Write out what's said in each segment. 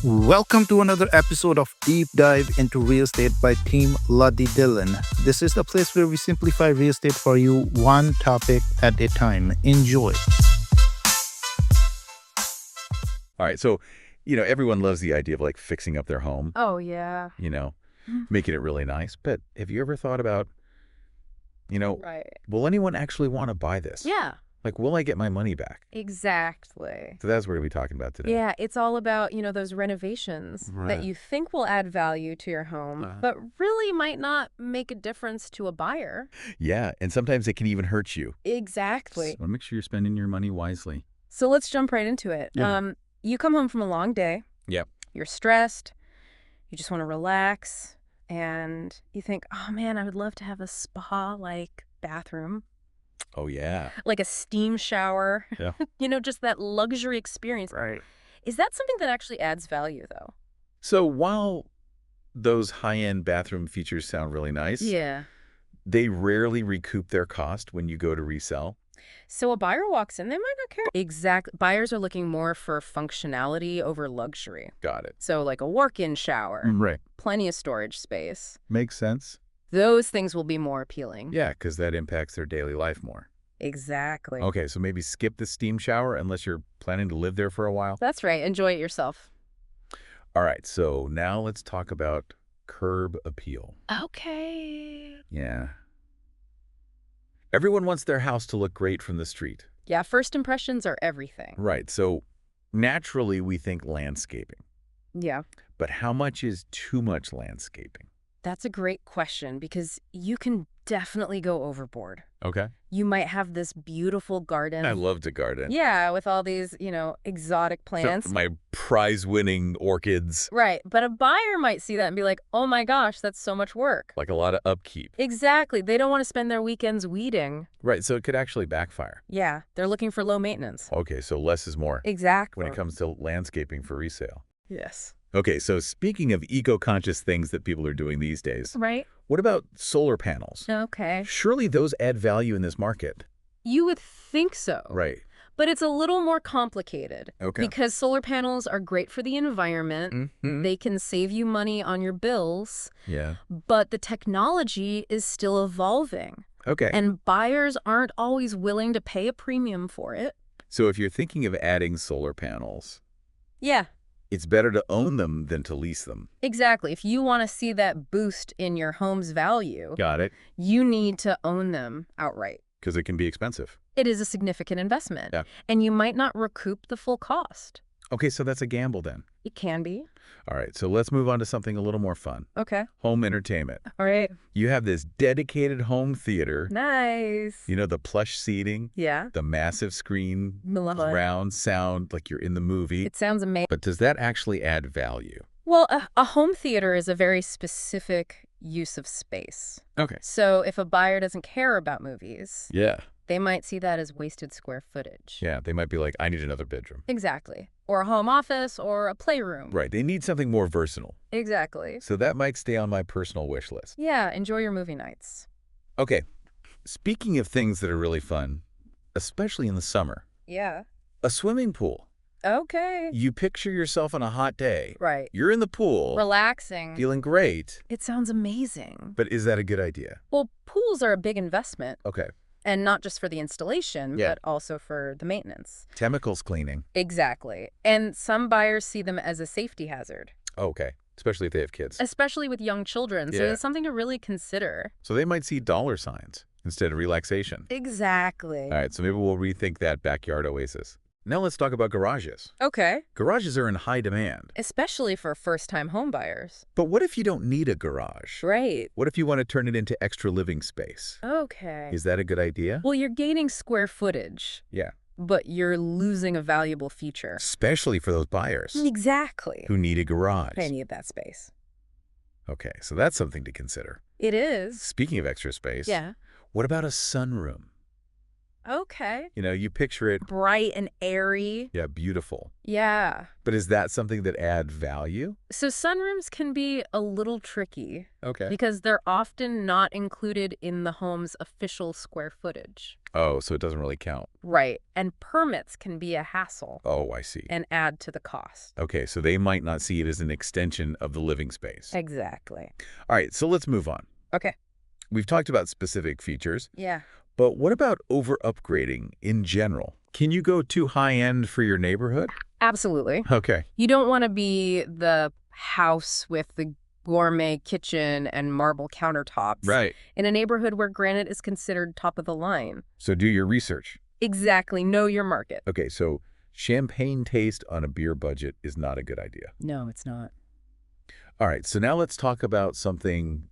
Welcome to another episode of Deep Dive into Real Estate by Team Luddy Dillon. This is the place where we simplify real estate for you, one topic at a time. Enjoy. All right, so, everyone loves the idea of like fixing up their home, Oh, yeah. making it really nice. But have you ever thought about, Right. will anyone actually want to buy this? Yeah, Like, will I get my money back? exactly. So that's what we're going to be talking about today. Yeah, it's all about, those renovations Right. that you think will add value to your home, but really might not make a difference to a buyer. Yeah, and sometimes it can even hurt you. Exactly. So make sure you're spending your money wisely. So let's jump right into it. Yeah. You come home from a long day. Yep. You're stressed. You just want to relax. And you think, oh, man, I would love to have a spa-like bathroom. Oh, yeah. Like a steam shower. Yeah. Just that luxury experience. Right. Is that something that actually adds value, though? So while those high-end bathroom features sound really nice, Yeah. they rarely recoup their cost when you go to resell. So a buyer walks in, they might not care. Exactly. Buyers are looking more for functionality over luxury. Got it. So like a walk-in shower, Right. plenty of storage space. Makes sense. Those things will be more appealing. Yeah, because that impacts their daily life more. Exactly. Okay, so maybe skip the steam shower unless you're planning to live there for a while. That's right. Enjoy it yourself. All right, so now let's talk about curb appeal. Okay. Yeah. Everyone wants their house to look great from the street. Yeah, first impressions are everything. Right, so naturally we think landscaping. Yeah. But how much is too much landscaping? That's a great question because you can definitely go overboard. Okay. You might have this beautiful garden. I love to garden. Yeah, with all these, exotic plants. My prize-winning orchids. Right, but a buyer might see that and be like, oh my gosh, that's so much work. Like a lot of upkeep. Exactly. They don't want to spend their weekends weeding. Right, so it could actually backfire. Yeah, they're looking for low maintenance. Okay, so less is more Exactly. when it comes to landscaping for resale. Yes. Okay, so speaking of eco-conscious things that people are doing these days, Right? what about solar panels? Okay. Surely those add value in this market. You would think so. Right. But it's a little more complicated. Okay. Because solar panels are great for the environment. Mm-hmm. They can save you money on your bills. Yeah. But the technology is still evolving. Okay. And buyers aren't always willing to pay a premium for it. So if you're thinking of adding solar panels, Yeah, it's better to own them than to lease them. exactly. If you want to see that boost in your home's value, Got it. you need to own them outright. Because it can be expensive. It is a significant investment. Yeah. And you might not recoup the full cost. Okay, so that's a gamble then. It can be. All right, so let's move on to something a little more fun. Okay. Home entertainment. All right. You have this dedicated home theater. Nice. The plush seating, Yeah. the massive screen, Love it. surround sound like you're in the movie. It sounds amazing. But does that actually add value? Well, a home theater is a very specific use of space. Okay. So if a buyer doesn't care about movies, Yeah. they might see that as wasted square footage. Yeah, they might be like, I need another bedroom. Exactly. Or a home office or a playroom. Right, they need something more versatile. Exactly. So that might stay on my personal wish list. Yeah, enjoy your movie nights. Okay, speaking of things that are really fun, especially in the summer, Yeah. a swimming pool. Okay. You picture yourself on a hot day. Right. You're in the pool, Relaxing. feeling great, It sounds amazing. but is that a good idea? Well, pools are a big investment, Okay, and not just for the installation, Yeah. but also for the maintenance. chemicals cleaning. Exactly. And some buyers see them as a safety hazard, Okay, especially if they have kids. especially with young children. So Yeah. it's something to really consider. So they might see dollar signs instead of relaxation. Exactly. All right, so maybe we'll rethink that backyard oasis. Now let's talk about garages. Okay. Garages are in high demand. Especially for first-time home buyers. But what if you don't need a garage? Right. What if you want to turn it into extra living space? Okay. Is that a good idea? Well, you're gaining square footage, Yeah, but you're losing a valuable feature. especially for those buyers Exactly. who need a garage. They need that space. Okay, so that's something to consider. It is. Speaking of extra space, Yeah. what about a sunroom? Okay. You know, you picture it, Bright and airy. yeah, beautiful. Yeah. But is that something that adds value? So sunrooms can be a little tricky Okay. because they're often not included in the home's official square footage. Oh, so it doesn't really count. Right. And permits can be a hassle Oh, I see. and add to the cost. Okay, so they might not see it as an extension of the living space. Exactly. All right, so let's move on. Okay. We've talked about specific features, Yeah. but what about over-upgrading in general? Can you go too high-end for your neighborhood? Absolutely. Okay. You don't want to be the house with the gourmet kitchen and marble countertops Right. in a neighborhood where granite is considered top of the line. So do your research. Exactly. Know your market. Okay, so champagne taste on a beer budget is not a good idea. No, it's not. All right, so now let's talk about something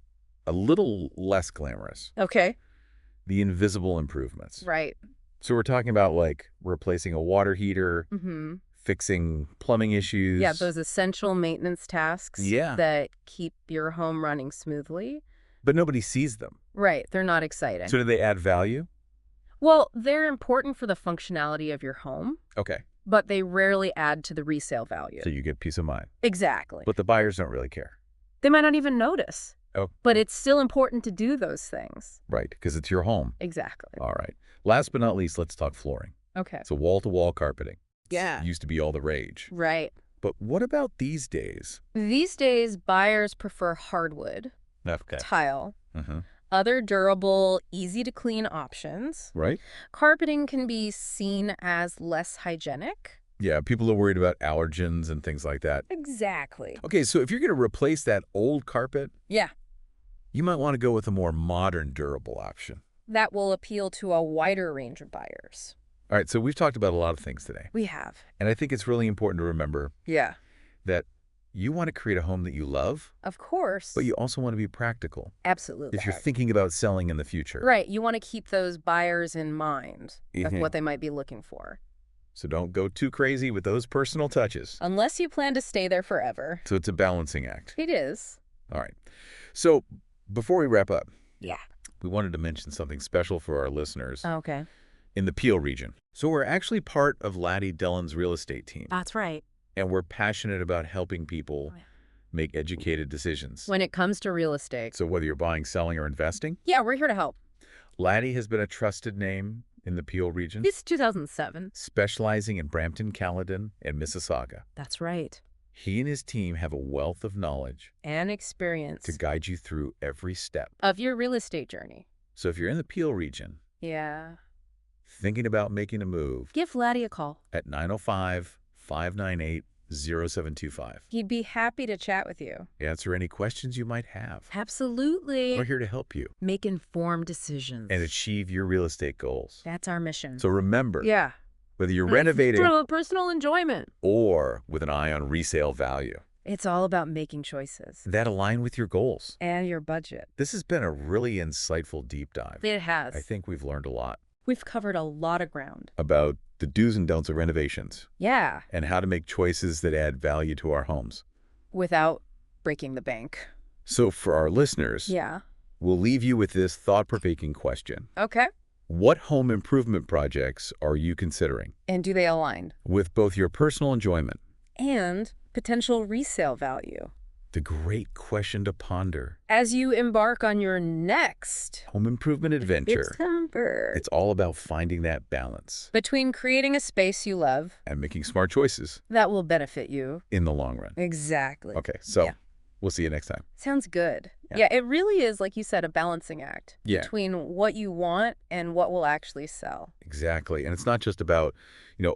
a little less glamorous. Okay. The invisible improvements. Right. So we're talking about like replacing a water heater, Mm-hmm. fixing plumbing issues. Yeah, those essential maintenance tasks Yeah. that keep your home running smoothly. But nobody sees them. Right. They're not exciting. So do they add value? Well, they're important for the functionality of your home, Okay. but they rarely add to the resale value. So you get peace of mind. Exactly. But the buyers don't really care. They might not even notice. Oh. But it's still important to do those things. Right, because it's your home. Exactly. All right. Last but not least, let's talk flooring. Okay. So wall-to-wall carpeting. Yeah. Used to be all the rage. Right. But what about these days? These days, buyers prefer hardwood, Okay. tile, Uh-huh. other durable, easy-to-clean options. Right? Carpeting can be seen as less hygienic. Yeah, people are worried about allergens and things like that. Exactly. Okay, so if you're going to replace that old carpet, Yeah. you might want to go with a more modern, durable option. That will appeal to a wider range of buyers. All right, so we've talked about a lot of things today. We have. And I think it's really important to remember Yeah. that you want to create a home that you love, Of course. but you also want to be practical Absolutely. if you're thinking about selling in the future. Right. You want to keep those buyers in mind of Mhm. what they might be looking for. So don't go too crazy with those personal touches. Unless you plan to stay there forever. So it's a balancing act. It is. All right. So before we wrap up, Yeah. we wanted to mention something special for our listeners Okay. in the Peel region. So we're actually part of Laddie Dillon's real estate team, That's right. and we're passionate about helping people Oh, yeah. make educated decisions. When it comes to real estate. So whether you're buying, selling, or investing, Yeah, we're here to help. Laddie has been a trusted name in the Peel region, It's 2007. specializing in Brampton, Caledon, and Mississauga. That's right. He and his team have a wealth of knowledge And experience to guide you through every step. of your real estate journey. So if you're in the Peel region, Yeah. thinking about making a move, Give Laddie a call. at 905-598-0725. He'd be happy to chat with you. Answer any questions you might have. Absolutely. We're here to help you Make informed decisions. and achieve your real estate goals. That's our mission. So remember, Yeah. whether you're renovating For personal enjoyment. or with an eye on resale value It's all about making choices. that align with your goals. And your budget. This has been a really insightful deep dive. It has. I think we've learned a lot We've covered a lot of ground. about the do's and don'ts of renovations Yeah. and how to make choices that add value to our homes. Without breaking the bank. So for our listeners, Yeah. we'll leave you with this thought-provoking question. Okay. What home improvement projects are you considering And do they align? with both your personal enjoyment? And potential resale value. The great question to ponder. As you embark on your next Home improvement adventure. December. It's all about finding that balance Between creating a space you love and making smart choices that will benefit you. in the long run. Exactly. Okay, so Yeah. we'll see you next time. Sounds good. Yeah. Yeah, it really is, like you said, a balancing act Yeah. between what you want and what will actually sell. Exactly. And it's not just about,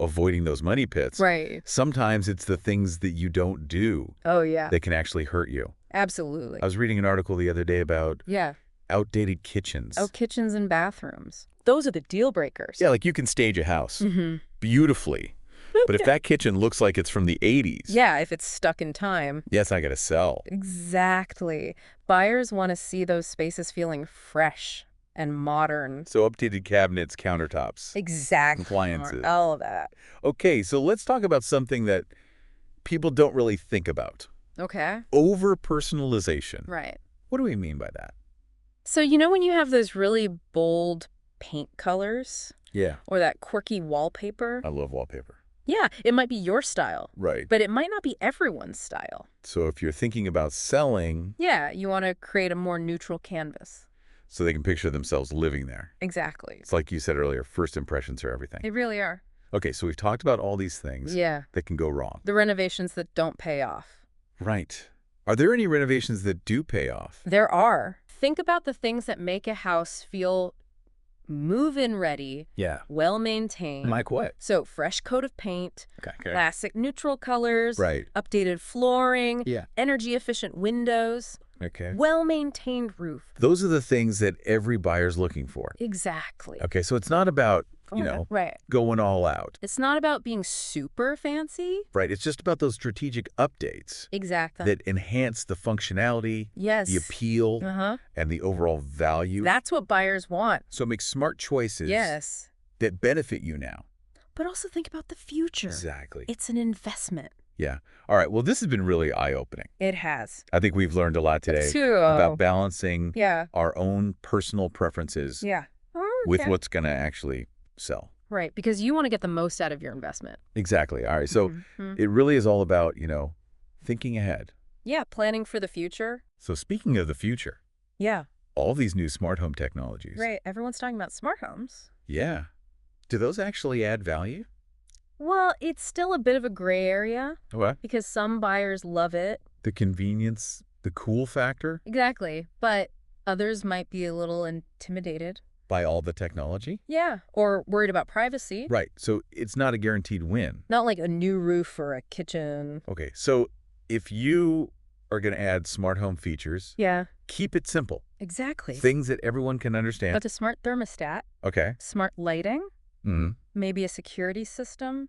avoiding those money pits. Right. Sometimes it's the things that you don't do Oh, yeah. that can actually hurt you. Absolutely. I was reading an article the other day about Yeah. outdated kitchens. Oh, kitchens and bathrooms. Those are the deal breakers. Yeah, like you can stage a house Mm-hmm. beautifully, but if that kitchen looks like it's from the 80s, Yeah, if it's stuck in time. yes, I got to sell. Exactly. Buyers want to see those spaces feeling fresh and modern. So updated cabinets, countertops. Exactly. Appliances. All of that. Okay, so let's talk about something that people don't really think about. Okay. Over-personalization. Right. What do we mean by that? So, when you have those really bold paint colors? Yeah. Or that quirky wallpaper. I love wallpaper. Yeah, it might be your style, Right. but it might not be everyone's style. So if you're thinking about selling, Yeah, you want to create a more neutral canvas. so they can picture themselves living there. Exactly. It's like you said earlier, first impressions are everything. They really are. Okay, so we've talked about all these things Yeah. that can go wrong. The renovations that don't pay off. Right. Are there any renovations that do pay off? There are. Think about the things that make a house feel move-in ready, Yeah. well-maintained. Like what? So fresh coat of paint, Okay. classic neutral colors, Right. updated flooring, Yeah. energy-efficient windows, Okay. well-maintained roof. Those are the things that every buyer's looking for. Exactly. Okay, so it's not about, Right. going all out. It's not about being super fancy. Right. It's just about those strategic updates Exactly. that enhance the functionality, Yes. the appeal, and the overall value. That's what buyers want. So make smart choices Yes. that benefit you now. But also think about the future. Exactly. It's an investment. Yeah. All right. Well, this has been really eye-opening. It has. I think we've learned a lot today Too. about balancing Yeah. our own personal preferences Yeah. with Okay. what's going to actually sell. Right, because you want to get the most out of your investment. Exactly. All right. So Mhm. it really is all about, thinking ahead. Yeah, planning for the future. So speaking of the future, Yeah. all these new smart home technologies. Right, everyone's talking about smart homes. Yeah. Do those actually add value? Well, it's still a bit of a gray area What? because some buyers love it. The convenience, the cool factor Exactly, but others might be a little intimidated. by all the technology? Yeah, or worried about privacy. Right. So it's not a guaranteed win. Not like a new roof or a kitchen. Okay. So if you are going to add smart home features, Yeah, keep it simple. exactly. Things that everyone can understand. But a smart thermostat, Okay. smart lighting, hmm maybe a security system,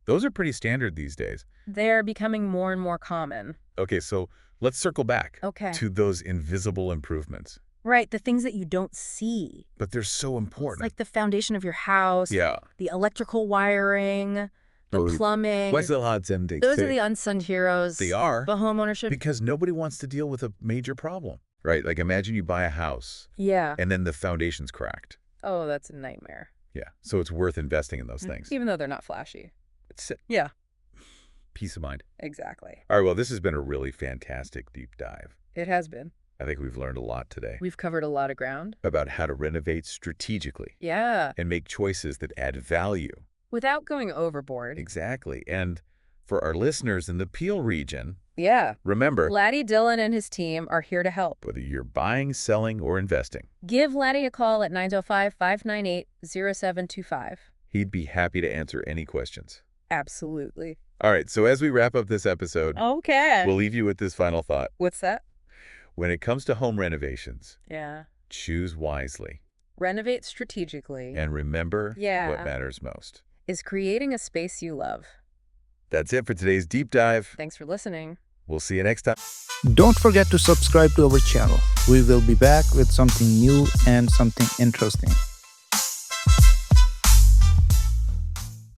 Those are pretty standard these days. they're becoming more and more common. Okay. So let's circle back Okay. to those invisible improvements. Right, the things that you don't see. But they're so It's important. like the foundation of your house, Yeah. the electrical wiring, the Oh, plumbing. What's the odds them they Those are say? the unsung heroes. They are. The homeowner should. Because nobody wants to deal with a major problem. Right? Like imagine you buy a house Yeah. and then the foundation's cracked. Oh, that's a nightmare. Yeah. So it's worth investing in those things. Even though they're not flashy. It's Yeah. peace of mind. Exactly. All right. Well, this has been a really fantastic deep dive. It has been. I think we've learned a lot today We've covered a lot of ground. about how to renovate strategically Yeah. and make choices that add value. Without going overboard. Exactly. And for our listeners in the Peel region, Yeah. remember, Laddie Dillon and his team are here to help. whether you're buying, selling, or investing, Give Laddie a call at 905-598-0725. he'd be happy to answer any questions. Absolutely. All right. So as we wrap up this episode, Okay. we'll leave you with this final thought. What's that? When it comes to home renovations, Yeah. choose wisely Renovate strategically and remember Yeah. what matters most. is creating a space you love. That's it for today's deep dive. Thanks for listening. We'll see you next time. Don't forget to subscribe to our channel. We will be back with something new and something interesting.